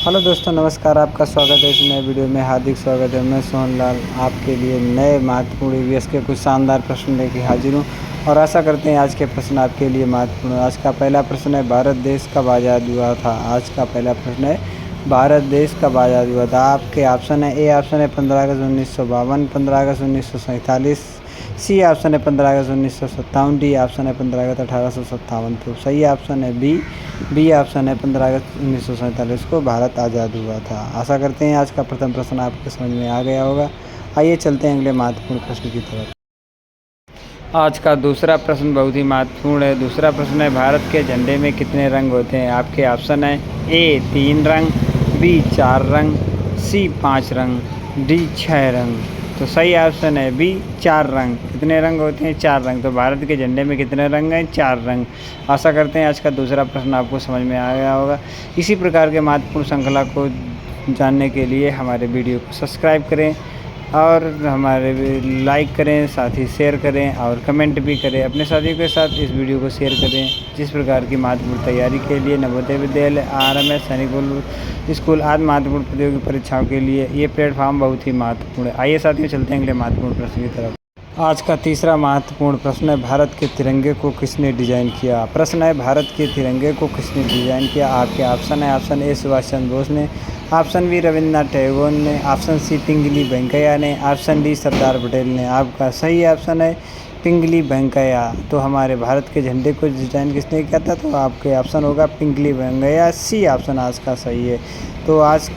Hello दोस्तों, नमस्कार। आपका स्वागत है इस नए वीडियो में। हार्दिक स्वागत है। मैं सोहन लाल आपके लिए नए महत्वपूर्ण ईवीएस के कुछ शानदार प्रश्न लेके हाजिर हूँ और आशा करते हैं आज के प्रश्न आपके लिए महत्वपूर्ण। आज का पहला प्रश्न है, भारत देश कब आज़ाद हुआ था। आज का पहला प्रश्न है, भारत देश कब आज़ाद हुआ था। आपके ऑप्शन है, ए ऑप्शन है 15 अगस्त 1952, 15 अगस्त 1947, सी ऑप्शन है 15 अगस्त 1957, डी ऑप्शन है 15 अगस्त 1857। तो सही ऑप्शन है बी ऑप्शन है 15 अगस्त 1947 को भारत आज़ाद हुआ था। आशा करते हैं आज का प्रथम प्रश्न आपके समझ में आ गया होगा। आइए चलते हैं अगले महत्वपूर्ण प्रश्न की तरफ। आज का दूसरा प्रश्न बहुत ही महत्वपूर्ण है। दूसरा प्रश्न है, भारत के झंडे में कितने रंग होते हैं। आपके ऑप्शन है, ए 3 रंग, बी 4 रंग, सी 5 रंग, डी 6 रंग। तो सही ऑप्शन है बी 4 रंग। कितने रंग होते हैं? 4 रंग। तो भारत के झंडे में कितने रंग हैं? 4 रंग। आशा करते हैं आज का दूसरा प्रश्न आपको समझ में आ गया होगा। इसी प्रकार के महत्वपूर्ण श्रृंखला को जानने के लिए हमारे वीडियो को सब्सक्राइब करें और हमारे लाइक करें, साथ ही शेयर करें और कमेंट भी करें। अपने साथियों के साथ इस वीडियो को शेयर करें। जिस प्रकार की महत्वपूर्ण तैयारी के लिए नवोदय विद्यालय, आरएमएस, सैनिक स्कूल आदि महत्वपूर्ण प्रतियोगी परीक्षाओं के लिए ये प्लेटफॉर्म बहुत ही महत्वपूर्ण है। आइए साथियों चलते हैं अगले महत्वपूर्ण प्रश्न की तरफ। आज का तीसरा महत्वपूर्ण प्रश्न है, भारत के तिरंगे को किसने डिजाइन किया। प्रश्न है, भारत के तिरंगे को किसने डिजाइन किया। आपके ऑप्शन है, ऑप्शन ए सुभाष चंद्र बोस ने, ऑप्शन बी रविन्द्रनाथ टैगोर ने, ऑप्शन सी पिंगली वेंकैया ने, ऑप्शन डी सरदार पटेल ने। आपका सही ऑप्शन है पिंगली वेंकैया। तो हमारे भारत के झंडे को डिजाइन किसने किया था? तो आपके ऑप्शन होगा पिंगली वेंकैया। सी ऑप्शन आज का सही है। तो आज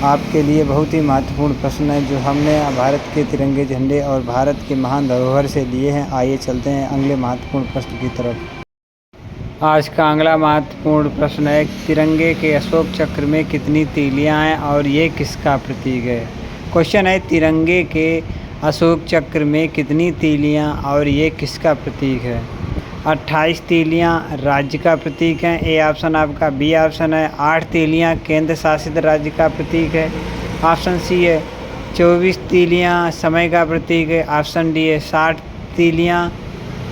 आपके लिए बहुत ही महत्वपूर्ण प्रश्न है जो हमने भारत के तिरंगे झंडे और भारत के महान धरोहर से लिए हैं। आइए चलते हैं अगले महत्वपूर्ण प्रश्न की तरफ। आज का अगला महत्वपूर्ण प्रश्न है, तिरंगे के अशोक चक्र में कितनी तीलियां हैं और ये किसका प्रतीक है। क्वेश्चन है, तिरंगे के अशोक चक्र में कितनी तीलियां और ये किसका प्रतीक है। 28 तीलियां राज्य का प्रतीक हैं, ए ऑप्शन आपका। बी ऑप्शन है 8 तीलियां केंद्र शासित राज्य का प्रतीक है। ऑप्शन सी है 24 तीलियां समय का प्रतीक है। ऑप्शन डी है 60 तीलियां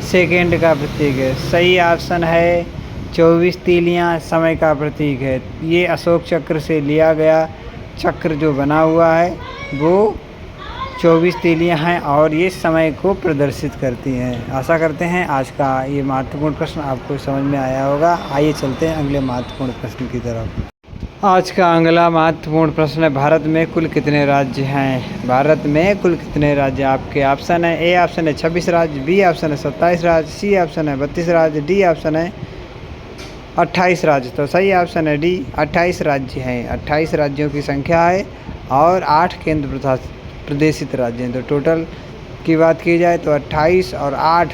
सेकेंड का प्रतीक है। सही ऑप्शन है 24 तीलियां समय का प्रतीक है। ये अशोक चक्र से लिया गया चक्र जो बना हुआ है वो 24 तीलियां हैं और ये समय को प्रदर्शित करती हैं। आशा करते हैं आज का ये महत्वपूर्ण प्रश्न आपको समझ में आया होगा। आइए चलते हैं अगले महत्वपूर्ण प्रश्न की तरफ। आज का अगला महत्वपूर्ण प्रश्न है, भारत में कुल कितने राज्य हैं। भारत में कुल कितने राज्य। आपके ऑप्शन है, ए ऑप्शन है 26 राज्य, बी ऑप्शन है 27 राज्य, सी ऑप्शन है 32 राज्य, डी ऑप्शन है 28 राज्य। तो सही ऑप्शन है डी 28 राज्य हैं। 28 राज्यों की संख्या है और 8 केंद्र प्रदेशित राज्य हैं। तो टोटल की बात की जाए तो 28 और 8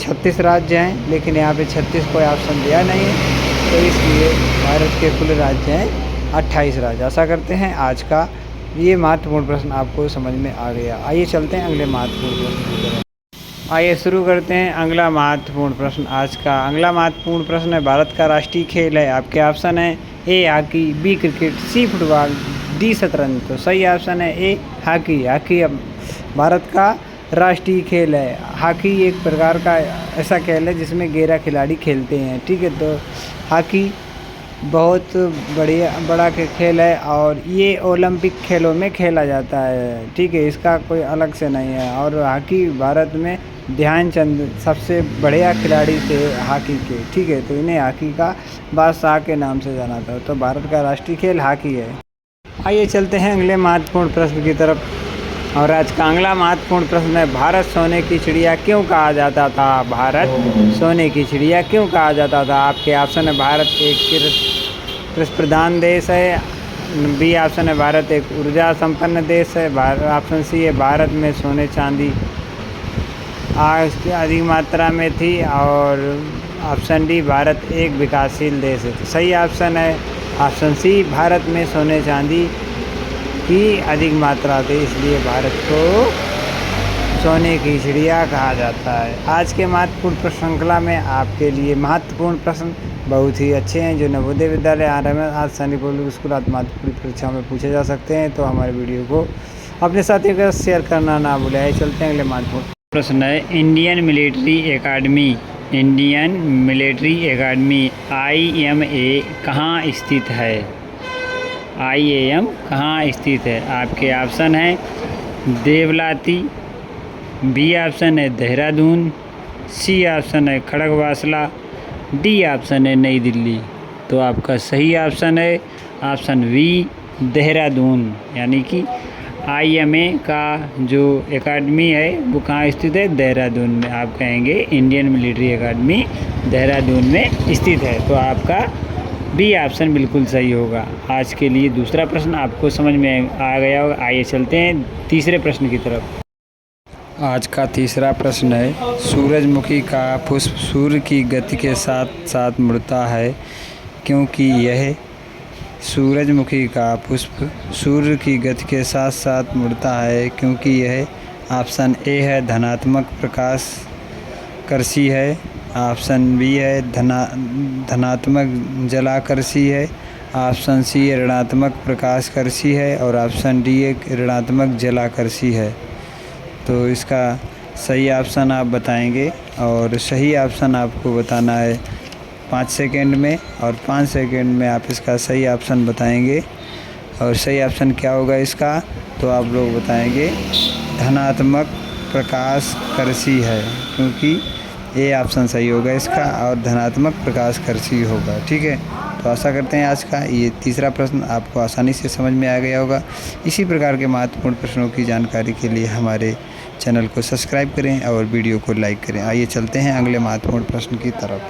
36 राज्य हैं, लेकिन यहाँ पे 36 कोई ऑप्शन दिया नहीं है, तो इसलिए भारत के कुल राज्य हैं 28 राज्य। आशा करते हैं आज का ये महत्वपूर्ण प्रश्न आपको समझ में आ गया। आइए चलते हैं अगले महत्वपूर्ण प्रश्न की तरफ। आइए शुरू करते हैं अगला महत्वपूर्ण प्रश्न। आज का अगला महत्वपूर्ण प्रश्न है, भारत का राष्ट्रीय खेल है। आपके ऑप्शन है, A hockey, B cricket, C football, D शतरंज। तो सही ऑप्शन है ए हॉकी। हॉकी भारत का राष्ट्रीय खेल है। हॉकी एक प्रकार का ऐसा खेल है जिसमें 11 खिलाड़ी खेलते हैं। ठीक है, तो हॉकी बहुत बड़ा खेल है और ये ओलंपिक खेलों में खेला जाता है। ठीक है, इसका कोई अलग से नहीं है। और हॉकी भारत में ध्यानचंद सबसे बढ़िया खिलाड़ी थे हॉकी के। ठीक है, तो इन्हें हॉकी का बादशाह के नाम से जाना था। तो भारत का राष्ट्रीय खेल हॉकी है। आइए चलते हैं अगले महत्वपूर्ण प्रश्न की तरफ। और आज का अगला महत्वपूर्ण प्रश्न है, भारत सोने की चिड़िया क्यों कहा जाता था। भारत सोने की चिड़िया क्यों कहा जाता था। आपके ऑप्शन है, भारत एक कृषि प्रधान देश है, बी ऑप्शन है भारत एक ऊर्जा संपन्न देश है, ऑप्शन सी है भारत में सोने चांदी अधिक मात्रा में थी, और ऑप्शन डी भारत एक विकासशील देश है। तो सही ऑप्शन है ऑप्शन सी, भारत में सोने चांदी की अधिक मात्रा थी, इसलिए भारत को सोने की चिड़िया कहा जाता है। आज के महत्वपूर्ण प्रश्न श्रृंखला में आपके लिए महत्वपूर्ण प्रश्न बहुत ही अच्छे हैं जो नवोदय विद्यालय, आरएमएस, आज सैनिक स्कूल आदि महत्वपूर्ण परीक्षा में पूछे जा सकते हैं। तो हमारे वीडियो को अपने साथियों के साथ शेयर करना ना भूलें। चलते हैं अगले महत्वपूर्ण प्रश्न है, इंडियन मिलिट्री एकेडमी IMA कहाँ स्थित है। IIM कहाँ स्थित है? आपके ऑप्शन हैं देवलाती, बी ऑप्शन है देहरादून, सी ऑप्शन है खड़गवासला, डी ऑप्शन है नई दिल्ली। तो आपका सही ऑप्शन है ऑप्शन वी देहरादून, यानी कि IMA का जो एकेडमी है वो कहाँ स्थित है? देहरादून में। आप कहेंगे इंडियन मिलिट्री एकेडमी देहरादून में स्थित है। तो आपका बी ऑप्शन बिल्कुल सही होगा। आज के लिए दूसरा प्रश्न आपको समझ में आ गया होगा। आइए चलते हैं तीसरे प्रश्न की तरफ। आज का तीसरा प्रश्न है, सूरजमुखी का पुष्प सूर्य की गति के साथ साथ मुड़ता है क्योंकि यह सूरजमुखी का पुष्प सूर्य की गति के साथ साथ मुड़ता है क्योंकि यह ऑप्शन ए है धनात्मक प्रकाश कर्षी है, ऑप्शन बी है धनात्मक जलाकर्षी है, ऑप्शन सी ऋणात्मक प्रकाशकर्षी है और ऑप्शन डी एक ऋणात्मक जलाकर्षी है। तो इसका सही ऑप्शन आप बताएंगे और सही ऑप्शन आपको बताना है 5 सेकेंड में, और 5 सेकेंड में आप इसका सही ऑप्शन बताएंगे। और सही ऑप्शन क्या होगा इसका? तो आप लोग बताएंगे धनात्मक प्रकाशकर्षी है, क्योंकि ए ऑप्शन सही होगा इसका और धनात्मक प्रकाशकर्षी होगा। ठीक है, तो आशा करते हैं आज का ये तीसरा प्रश्न आपको आसानी से समझ में आ गया होगा। इसी प्रकार के महत्वपूर्ण प्रश्नों की जानकारी के लिए हमारे चैनल को सब्सक्राइब करें और वीडियो को लाइक करें। आइए चलते हैं अगले महत्वपूर्ण प्रश्न की तरफ।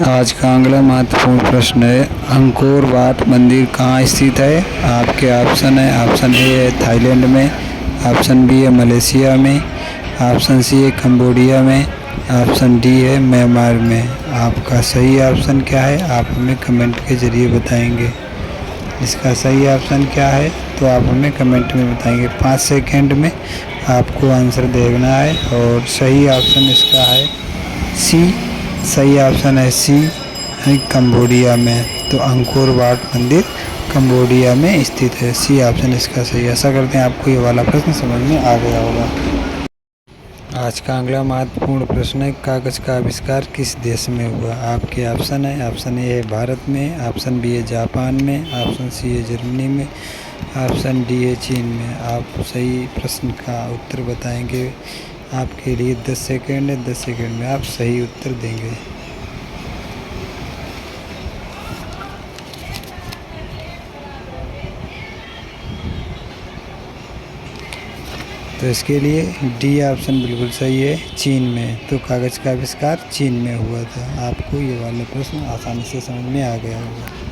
आज का अगला महत्वपूर्ण प्रश्न है, अंकोर वाट मंदिर कहाँ स्थित है? आपके ऑप्शन है ऑप्शन ए है थाईलैंड में, ऑप्शन बी है मलेशिया में, ऑप्शन सी है कंबोडिया में, ऑप्शन डी है म्यांमार में। आपका सही ऑप्शन क्या है? आप हमें कमेंट के ज़रिए बताएंगे। इसका सही ऑप्शन क्या है? तो आप हमें कमेंट में बताएंगे। 5 सेकंड में आपको आंसर देना है और सही ऑप्शन इसका है सी। सही ऑप्शन है सी, कंबोडिया में। तो अंकोर वाट मंदिर कंबोडिया में स्थित है। सी ऑप्शन इसका सही है। आशा करते हैं आपको ये वाला प्रश्न समझ में आ गया होगा। आज का अगला महत्वपूर्ण प्रश्न है, कागज़ का आविष्कार किस देश में हुआ? आपके ऑप्शन है ऑप्शन ए है भारत में, ऑप्शन बी है जापान में, ऑप्शन सी है जर्मनी में, ऑप्शन डी है चीन में। आप सही प्रश्न का उत्तर बताएंगे। आपके लिए 10 सेकेंड है, 10 सेकेंड में आप सही उत्तर देंगे। तो इसके लिए डी ऑप्शन बिल्कुल सही है, चीन में। तो कागज़ का आविष्कार चीन में हुआ था। आपको ये वाला प्रश्न आसानी से समझ में आ गया होगा।